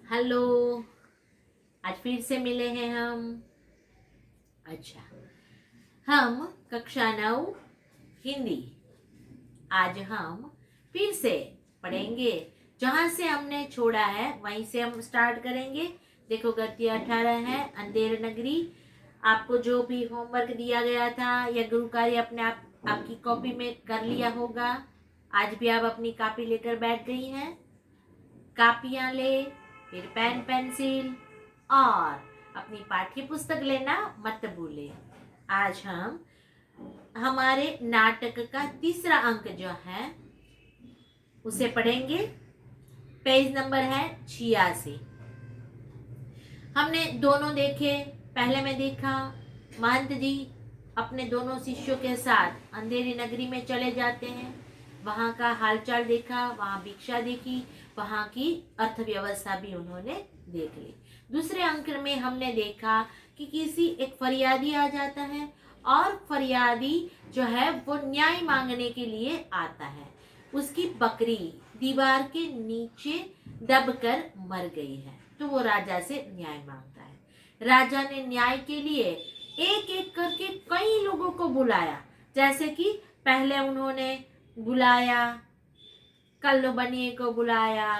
Hello. आज फिर से मिले हैं हम। अच्छा, हम कक्षा 9 हिंदी। आज हम फिर से पढ़ेंगे। जहाँ से हमने छोड़ा है वहीं से हम स्टार्ट करेंगे। देखो, गद्य 18 है, अंधेर नगरी। आपको जो भी होमवर्क दिया गया था या गुरु कार्य अपने आप आपकी कॉपी में कर लिया होगा। आज भी आप अपनी कॉपी लेकर बैठ गई हैं। कापियां ले, फिर पेन पेंसिल और अपनी पाठ्य पुस्तक लेना मत भूले। आज हम हमारे नाटक का तीसरा अंक जो है उसे पढ़ेंगे। पेज नंबर है 86। हमने दोनों देखे। पहले में देखा, महंत जी अपने दोनों शिष्यों के साथ अंधेरी नगरी में चले जाते हैं। वहाँ का हालचाल देखा, वहाँ भिक्षा देखी, वहाँ की अर्थव्यवस्था भी उन्होंने देख ली। दूसरे अंक में हमने देखा कि किसी एक फरियादी आ जाता है और फरियादी जो है वो न्याय मांगने के लिए आता है। उसकी बकरी दीवार के नीचे दबकर मर गई है, तो वो राजा से न्याय मांगता है। राजा ने न्याय के लिए एक एक करके कई लोगों को बुलाया। जैसे कि पहले उन्होंने बुलाया कल्लो बनिए को बुलाया,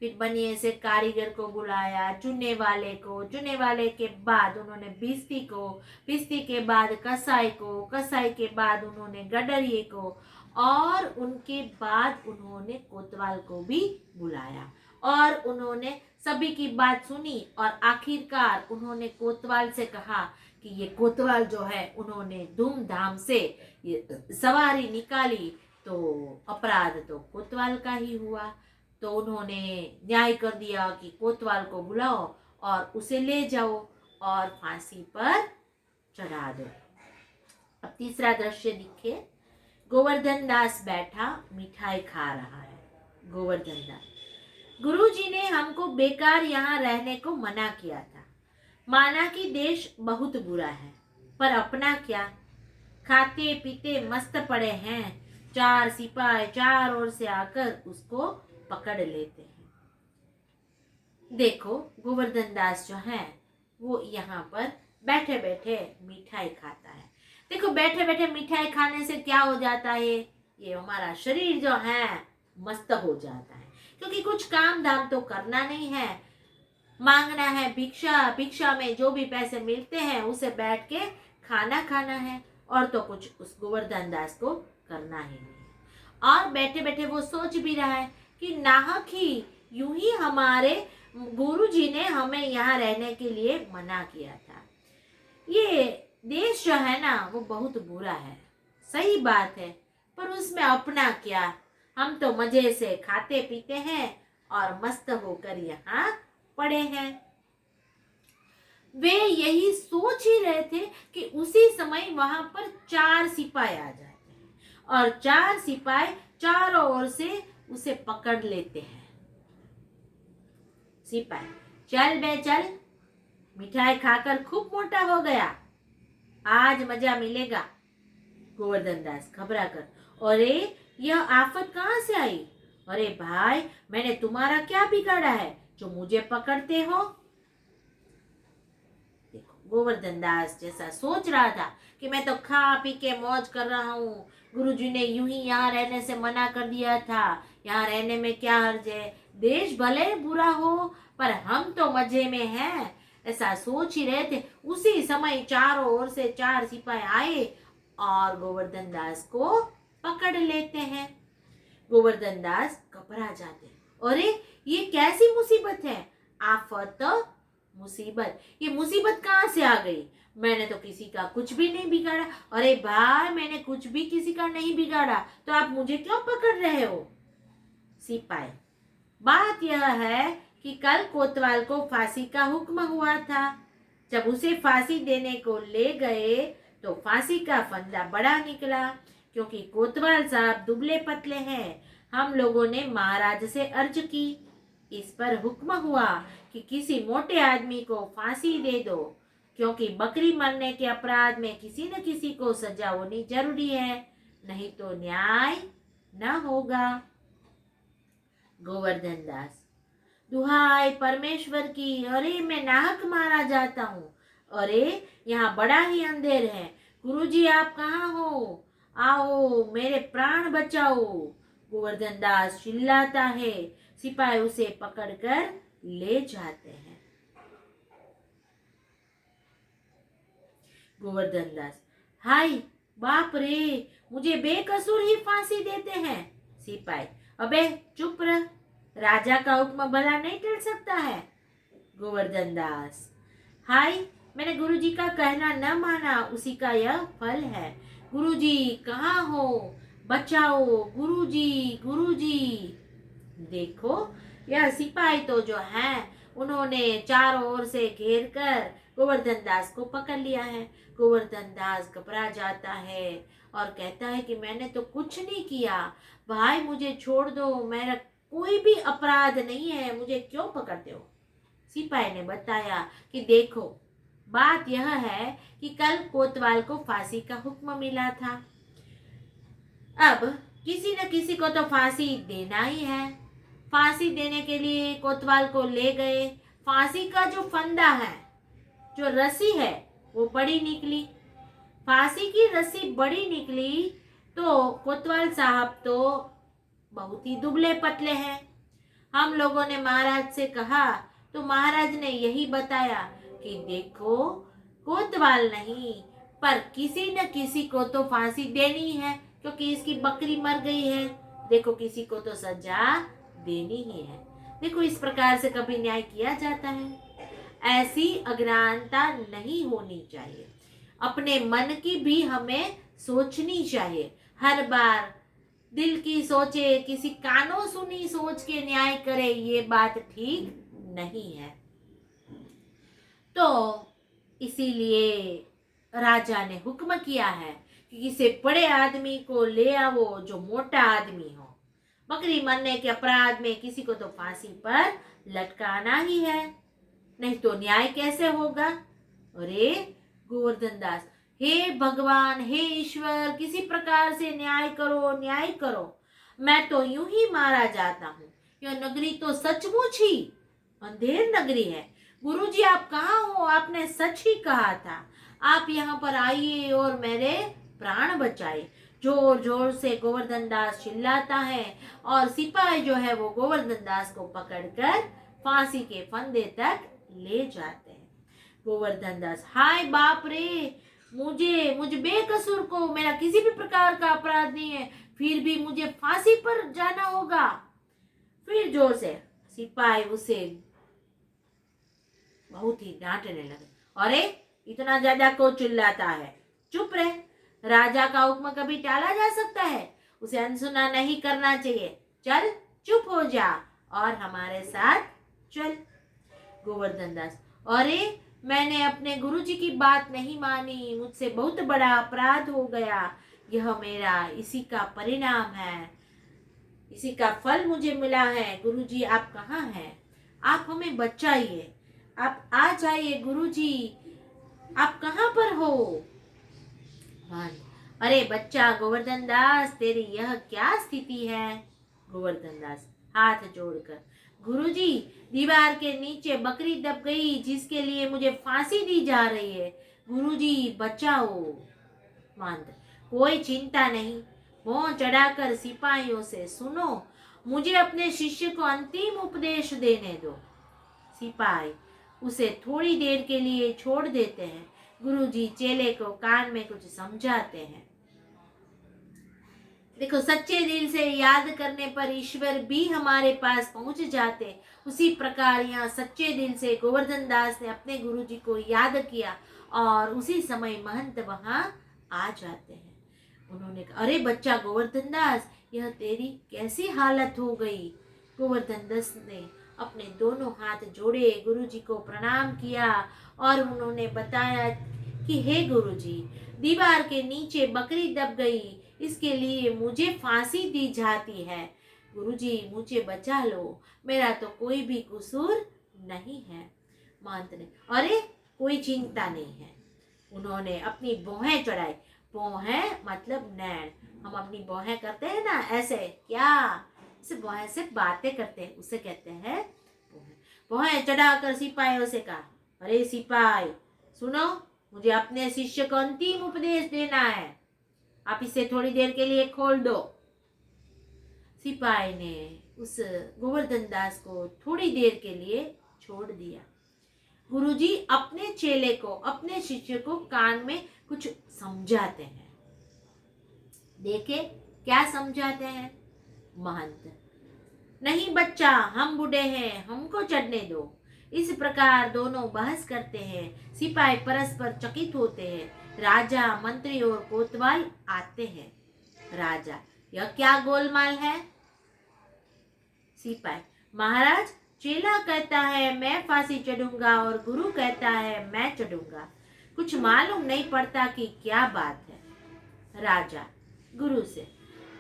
फिर बनिए से कारीगर को बुलाया, चुनने वाले को, चुनने वाले के बाद उन्होंने भिस्ती को, भिस्ती के बाद कसाई को, कसाई के बाद उन्होंने गडरिए को और उनके बाद उन्होंने कोतवाल को भी बुलाया। और उन्होंने सभी की बात सुनी और आखिरकार उन्होंने कोतवाल से कहा कि ये कोतवाल जो है उन्होंने धूमधाम से ये सवारी निकाली, तो अपराध तो कोतवाल का ही हुआ। तो उन्होंने न्याय कर दिया कि कोतवाल को बुलाओ और उसे ले जाओ और फांसी पर चढ़ा दो। अब तीसरा दृश्य दिखे। गोवर्धन दास बैठा मिठाई खा रहा है। गोवर्धन दास, गुरुजी ने हमको बेकार यहाँ रहने को मना किया था। माना कि देश बहुत बुरा है, पर अपना क्या, खाते पीते मस्त पड़े हैं। 4 सिपाही 4 ओर से आकर उसको पकड़ लेते हैं। देखो, गोवर्धन दास जो है वो यहाँ पर बैठे बैठे मिठाई खाता है। देखो, बैठे बैठे मिठाई खाने से क्या हो जाता है, ये हमारा शरीर जो है मस्त हो जाता है। क्योंकि कुछ काम धाम तो करना नहीं है, मांगना है भिक्षा, भिक्षा में जो भी पैसे मिलते हैं उसे बैठ के खाना खाना है, और तो कुछ उस गोवर्धन दास को करना ही नहीं। और बैठे बैठे वो सोच भी रहा है कि नाहक ही यूं ही हमारे गुरु जी ने हमें यहाँ रहने के लिए मना किया था। ये देश जो है ना वो बहुत बुरा है, सही बात है, पर उसमें अपना क्या, हम तो मजे से खाते पीते हैं और मस्त होकर यहाँ पड़े हैं। वे यही सोच ही रहे थे कि उसी समय वहां पर 4 सिपाही आ जाते हैं और 4 सिपाही चारों ओर से उसे पकड़ लेते हैं। सिपाही, चल बे चल, मिठाई खाकर खूब मोटा हो गया, आज मजा मिलेगा। गोवर्धन दास घबरा कर, अरे यह आफत कहाँ से आई? अरे भाई, मैंने तुम्हारा क्या बिगाड़ा है जो मुझे पकड़ते हो? गोवर्धन दास जैसा सोच रहा था कि मैं तो खा पी के मौज कर रहा हूँ, गुरुजी ने यूं ही यहाँ रहने से मना कर दिया था, यहाँ रहने में क्या हर्ज है, देश भले बुरा हो पर हम तो मजे में हैं, ऐसा सोच ही रहे थे। उसी समय चारों ओर से 4 सिपाही आए और गोवर्धन दास को पकड़ लेते हैं। गोवर्धन दास घबरा जाते, अरे ये कैसी मुसीबत है? आफत, मुसीबत, ये मुसीबत कहाँ से आ गई? मैंने तो किसी का कुछ भी नहीं बिगाड़ा। अरे भाई, मैंने कुछ भी किसी का नहीं बिगाड़ा, तो आप मुझे क्यों पकड़ रहे हो? सिपाही, बात यह है कि कल कोतवाल को फांसी का हुक्म हुआ था। जब उसे फांसी देने को ले गए तो फांसी का फंदा बड़ा निकला, क्योंकि कोतवाल साहब दुबले पतले हैं। हम लोगों ने महाराज से अर्ज की, इस पर हुक्म हुआ कि किसी मोटे आदमी को फांसी दे दो, क्योंकि बकरी मरने के अपराध में किसी न किसी को सजा होनी जरूरी है, नहीं तो न्याय न होगा। गोवर्धन दास, दुहाई परमेश्वर की, अरे मैं नाहक मारा जाता हूँ, अरे यहाँ बड़ा ही अंधेर है, गुरुजी आप कहाँ हो, आओ मेरे प्राण बचाओ। गोवर्धन दास चिल्लाता है, सिपाही उसे पकड़कर ले जाते हैं। गोवर्धन दास, हाय बाप रे, मुझे बेकसूर ही फांसी देते हैं। सिपाही, अबे चुप रह, राजा का हुक्म भला नहीं टल सकता है। गोवर्धन दास, हाय मैंने गुरुजी का कहना न माना, उसी का यह फल है। गुरुजी कहाँ हो, बचाओ गुरुजी गुरुजी। देखो यह सिपाही तो जो है उन्होंने चारों ओर से घेर कर गोवर्धन दास को पकड़ लिया है। गोवर्धन दास घबरा जाता है और कहता है कि मैंने तो कुछ नहीं किया, भाई मुझे छोड़ दो, मेरा कोई भी अपराध नहीं है, मुझे क्यों पकड़ते हो। सिपाही ने बताया कि देखो बात यह है कि कल कोतवाल को फांसी का हुक्म मिला था, अब किसी न किसी को तो फांसी देना ही है। फांसी देने के लिए कोतवाल को ले गए। फांसी का जो फंदा है, जो रस्सी है, वो बड़ी निकली। फांसी की रस्सी बड़ी निकली तो कोतवाल साहब तो बहुत ही दुबले पतले हैं। हम लोगों ने महाराज से कहा तो महाराज ने यही बताया कि देखो कोतवाल नहीं पर किसी न किसी को तो फांसी देनी है, क्योंकि इसकी बकरी मर गई है, देखो किसी को तो सजा देनी ही है। देखो इस प्रकार से कभी न्याय किया जाता है। ऐसी अज्ञानता नहीं होनी चाहिए। अपने मन की भी हमें सोचनी चाहिए। हर बार दिल की सोचे, किसी कानों सुनी सोच के न्याय करे, ये बात ठीक नहीं है। तो इसीलिए राजा ने हुक्म किया है कि किसी बड़े आदमी को ले आओ जो मोटा आदमी हो। बकरी मरने के अपराध में किसी को तो फांसी पर लटकाना ही है, नहीं तो न्याय कैसे होगा। अरे गोवर्धन दास, हे भगवान, हे ईश्वर, किसी प्रकार से न्याय करो, न्याय करो, मैं तो यूं ही मारा जाता हूँ। यह नगरी तो सचमुच ही अंधेर नगरी है। गुरुजी आप कहाँ हो, आपने सच ही कहा था, आप यहाँ पर आइए और मेरे प्राण बचाए। जोर जोर से गोवर्धन दास चिल्लाता है और सिपाही जो है वो गोवर्धन दास को पकड़कर फांसी के फंदे तक ले जाते हैं। गोवर्धन दास, हाय बाप रे, मुझे बेकसूर को, मेरा किसी भी प्रकार का अपराध नहीं है, फिर भी मुझे फांसी पर जाना होगा। फिर जोर से सिपाही उसे बहुत ही डांटने लगे, अरे इतना ज्यादा क्यों चिल्लाता है, चुप रहे, राजा का हुक्म कभी टाला जा सकता है, उसे अनसुना नहीं करना चाहिए, चल चुप हो जा और हमारे साथ चल। गोवर्धन दास, अरे मैंने अपने गुरुजी की बात नहीं मानी, मुझसे बहुत बड़ा अपराध हो गया, यह मेरा इसी का परिणाम है, इसी का फल मुझे मिला है। गुरुजी आप कहाँ हैं, आप हमें बचाइए, आप आ जाइए गुरुजी, आप कहाँ पर हो। अरे बच्चा गोवर्धन दास, तेरी यह क्या स्थिति है। गोवर्धन दास हाथ जोड़कर, गुरुजी दीवार के नीचे बकरी दब गई जिसके लिए मुझे फांसी दी जा रही है, गुरुजी बचाओ। मंत्र, कोई चिंता नहीं, भौं चढ़ाकर सिपाहियों से सुनो, मुझे अपने शिष्य को अंतिम उपदेश देने दो। सिपाही उसे थोड़ी देर के लिए छोड़ देते हैं। गुरुजी चेले को कान में कुछ समझाते हैं। देखो सच्चे दिल से याद करने पर ईश्वर भी हमारे पास पहुंच जाते। उसी प्रकार यहाँ सच्चे दिल से गोवर्धन दास ने अपने गुरुजी को याद किया और उसी समय महंत वहां आ जाते हैं। उन्होंने कहा, अरे बच्चा गोवर्धन दास, यह तेरी कैसी हालत हो गई। गोवर्धन दास ने अपने दोनों हाथ जोड़े, गुरुजी को प्रणाम किया और उन्होंने बताया कि हे गुरुजी, दीवार के नीचे बकरी दब गई, इसके लिए मुझे फांसी दी जाती है, गुरुजी मुझे बचा लो, मेरा तो कोई भी कसूर नहीं है। महंत ने, अरे कोई चिंता नहीं है। उन्होंने अपनी भौहें चढ़ाई, भौहें मतलब नैन, हम अपनी भौहें करते हैं ना ऐसे, क्या इसे भौहें से बातें करते हैं, उसे कहते हैं भौहें। भौहें चढ़ाकर सिपाहियों से कहा, अरे सिपाही सुनो, मुझे अपने शिष्य को अंतिम उपदेश देना है, आप इसे थोड़ी देर के लिए खोल दो। सिपाही ने उस गोवर्धन दास को थोड़ी देर के लिए छोड़ दिया। गुरुजी अपने चेले को, अपने शिष्य को कान में कुछ समझाते हैं। देखे क्या समझाते हैं महंत। नहीं बच्चा, हम बूढ़े हैं, हमको चढ़ने दो। इस प्रकार दोनों बहस करते हैं। सिपाही परस्पर चकित होते हैं। राजा, मंत्री और कोतवाल आते हैं। राजा, यह क्या गोलमाल है? सिपाही, महाराज, चेला कहता है मैं फांसी चढ़ूंगा और गुरु कहता है मैं चढ़ूंगा। कुछ मालूम नहीं पड़ता कि क्या बात है। राजा गुरु से,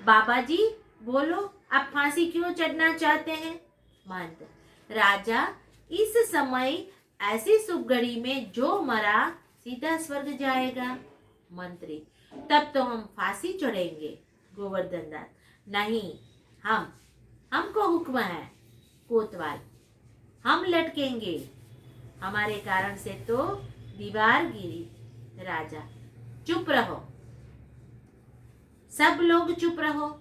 बाबा जी बोलो, आप फांसी क्यों चढ़ना चाहते हैं? महंत, राजा, इस समय ऐसी शुभ घड़ी में जो मरा सीधा स्वर्ग जाएगा। मंत्री, तब तो हम फांसी चढ़ेंगे। गोवर्धन दास, नहीं, हमको हुक्म है। कोतवाल, हम लटकेंगे, हमारे कारण से तो दीवार गिरी। राजा, चुप रहो, सब लोग चुप रहो।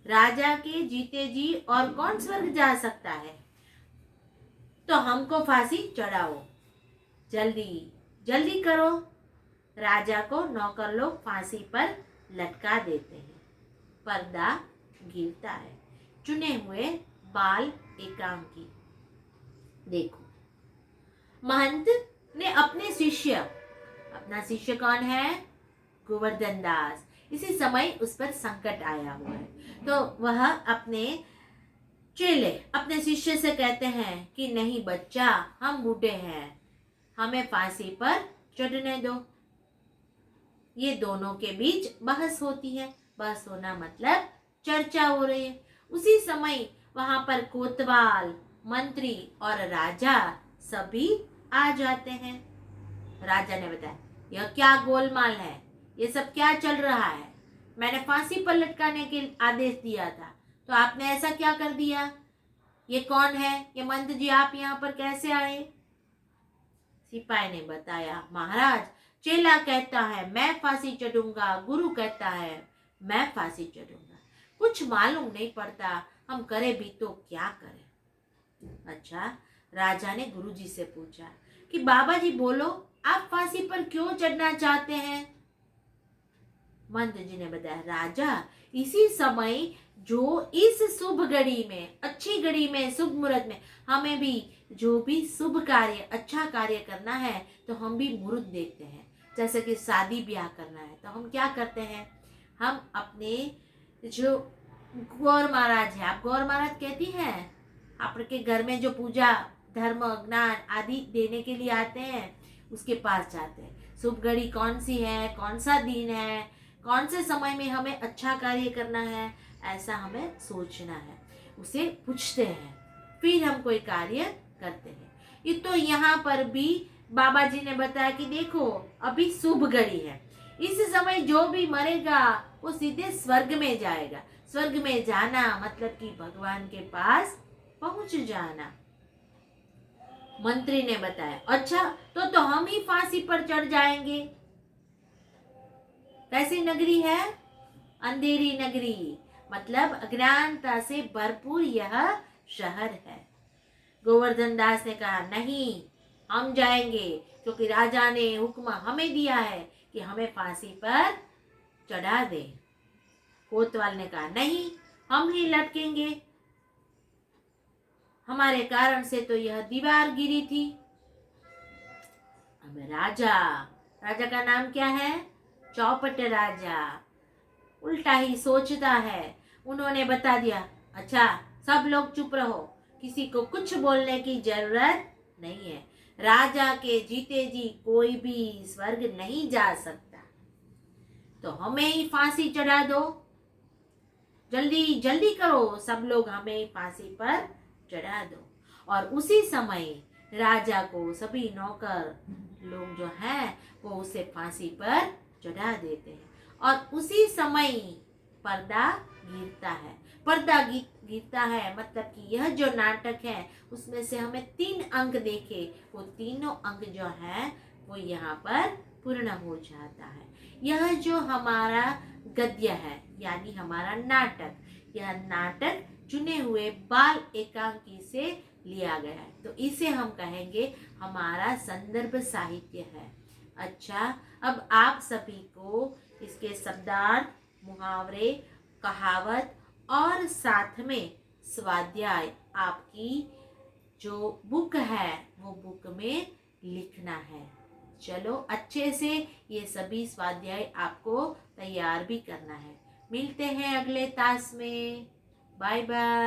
राजा के जीते जी और कौन स्वर्ग जा सकता है? तो हमको फांसी चढ़ाओ, जल्दी जल्दी करो। राजा को नौकर लोग फांसी पर लटका देते हैं। पर्दा गिरता है। चुने हुए बाल एकांकी। देखो, महंत ने अपने शिष्य, अपना शिष्य कौन है? गोवर्धन दास। इसी समय उस पर संकट आया हुआ है, तो वह अपने चेले, अपने शिष्य से कहते हैं कि नहीं बच्चा, हम बूढ़े हैं, हमें फांसी पर चढ़ने दो। ये दोनों के बीच बहस होती है। बहस होना मतलब चर्चा हो रही है। उसी समय वहां पर कोतवाल, मंत्री और राजा सभी आ जाते हैं। राजा ने बताया, यह क्या गोलमाल है, ये सब क्या चल रहा है? मैंने फांसी पर लटकाने के आदेश दिया था, तो आपने ऐसा क्या कर दिया? ये कौन है? ये मंत जी, आप यहाँ पर कैसे आए? सिपाही ने बताया, महाराज, चेला कहता है मैं फांसी चढ़ूंगा, गुरु कहता है मैं फांसी चढ़ूंगा। कुछ मालूम नहीं पड़ता, हम करें भी तो क्या करें। अच्छा, राजा ने गुरुजी से पूछा कि बाबा जी बोलो, आप फांसी पर क्यों चढ़ना चाहते हैं? मंत जी ने बताया, राजा, इसी समय जो इस शुभ घड़ी में, अच्छी घड़ी में, शुभ मुहूर्त में हमें भी जो भी शुभ कार्य, अच्छा कार्य करना है, तो हम भी मुहूर्त देखते हैं। जैसे कि शादी ब्याह करना है तो हम क्या करते हैं? हम अपने जो गौर महाराज है, आप गौर महाराज कहती हैं, आपके घर में जो पूजा, धर्म, ज्ञान आदि देने के लिए आते हैं, उसके पास जाते हैं। शुभ घड़ी कौन सी है, कौन सा दिन है, कौन से समय में हमें अच्छा कार्य करना है, ऐसा हमें सोचना है, उसे पूछते हैं, फिर हम कोई कार्य करते हैं। ये तो यहाँ पर भी बाबा जी ने बताया कि देखो, अभी शुभ घड़ी है, इस समय जो भी मरेगा वो सीधे स्वर्ग में जाएगा। स्वर्ग में जाना मतलब कि भगवान के पास पहुंच जाना। मंत्री ने बताया, अच्छा, तो हम ही फांसी पर चढ़ जाएंगे। कैसी नगरी है? अंधेरी नगरी, मतलब अज्ञानता से भरपूर यह शहर है। गोवर्धन दास ने कहा, नहीं, हम जाएंगे, क्योंकि राजा ने हुक्म हमें दिया है कि हमें फांसी पर चढ़ा दे। कोतवाल ने कहा, नहीं, हम ही लटकेंगे, हमारे कारण से तो यह दीवार गिरी थी। अब राजा का नाम क्या है? चौपट राजा उल्टा ही सोचता है। उन्होंने बता दिया, अच्छा, सब लोग चुप रहो, किसी को कुछ बोलने की जरूरत नहीं है। राजा के जीते जी कोई भी स्वर्ग नहीं जा सकता, तो हमें ही फांसी चढ़ा दो, जल्दी जल्दी करो, सब लोग हमें ही फांसी पर चढ़ा दो। और उसी समय राजा को सभी नौकर लोग जो हैं वो उसे फांसी पर चढ़ा देते हैं। और उसी समय पर्दा गिरता है। पर्दा गिरता है, मतलब कि यह जो नाटक है उसमें से हमें 3 अंक देखे, वो तीनों अंक जो है वो यहाँ पर पूर्ण हो जाता है। यह जो हमारा गद्य है यानी हमारा नाटक, यह नाटक चुने हुए बाल एकांकी से लिया गया है, तो इसे हम कहेंगे हमारा संदर्भ साहित्य है। अच्छा, अब आप सभी को इसके शब्दार्थ, मुहावरे, कहावत और साथ में स्वाध्याय आपकी जो बुक है वो बुक में लिखना है। चलो अच्छे से ये सभी स्वाध्याय आपको तैयार भी करना है। मिलते हैं अगले तास में। Bye bye.